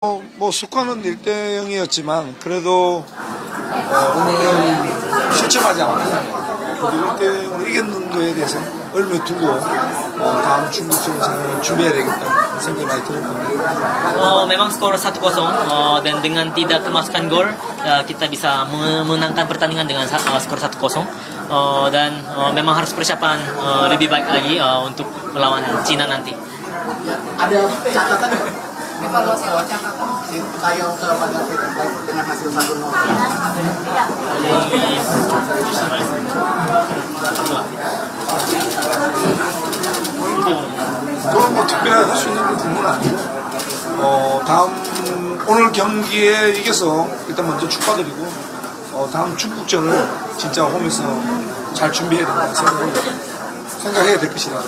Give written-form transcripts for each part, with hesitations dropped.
뭐 스코어는 1대0이었지만 그래도 오늘은 실점하지 않고 1대0으로 이겼는 거에 대해서 얼마 두고 다음 중국전을 준비해야 되겠다 생각이 많이 들었습니다. Memang skor 1-0 dan dengan tidak kemasukan gol kita bisa memenangkan pertandingan dengan skor 1-0 dan memang harus persiapan lebih baik lagi untuk melawan Cina nanti. Ada catatan evaluasi catatan Tayo kepada kita dengan hasil 1-0. 그건 뭐 특별하게 할 수 있는 부분은 아니고 다음 오늘 경기에 이겨서 일단 먼저 축하드리고 다음 중국전을 진짜 홈에서 잘 준비해야 된다 생각해야 될 것이다.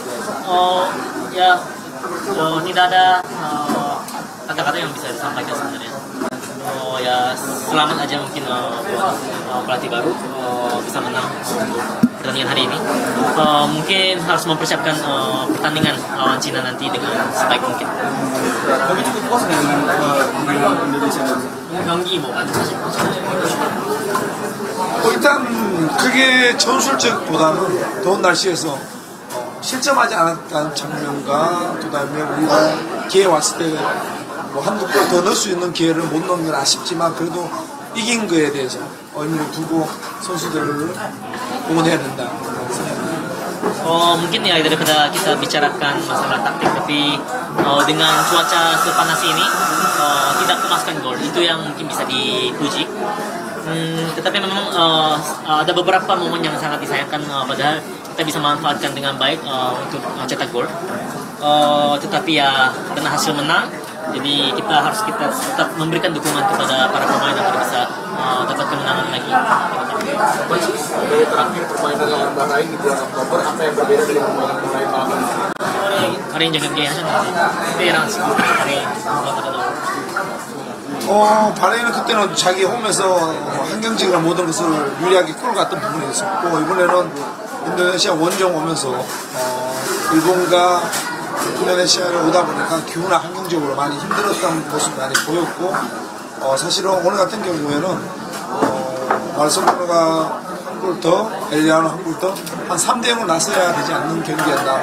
Ya, tidak ada kata-kata yang bisa disampaikan sebenarnya. Ya selamat aja mungkin buat pelatih baru bisa menang pertandingan hari ini. Mungkin harus mempersiapkan pertandingan lawan Cina nanti dengan sebaik mungkin. Kami cukup puas dengan Indonesia dan 경기 뭐 사실 일단 그게 전술적보다는 더운 날씨에서 실점하지 않았다는 장면과 그다음에 우리가 기회 왔을 때 뭐 한두 골 더 넣을 수 있는 기회를 못 넣은 건 아쉽지만 그래도 이긴 거에 대해서 의미를 두고 선수들을 응원해야 된다. mungkin ya daripada kita bicarakan masalah taktik tapi dengan cuaca sepanas ini tidak kemasukan gol itu yang mungkin bisa dipuji. Tetapi memang ada beberapa momen yang sangat disayangkan padahal kita bisa manfaatkan dengan baik untuk cetak gol. Tetapi ya karena hasil menang, jadi kita harus tetap memberikan dukungan kepada para pemain agar bisa dapat kemenangan lagi. dari terakhir permainan lawan Bahrain di bulan Oktober, apa yang berbeda dari permainan Bahrain malam ini? Hari yang jaga gaya Perang hari 바레인은 그때는 자기 홈에서 한경지가 모든 것을 유리하게 끌어갔던 부분이 있었고 이번에는 인도네시아 원정 오면서 일본과 인도네시아를 오다 보니까 기후나 환경적으로 많이 힘들었던 모습이 많이 보였고 사실은 오늘 같은 경우에는 바르셀로나가 한 골 더, 엘리아노 한 골 더, 한 3대0으로 나서야 되지 않는 경기였다.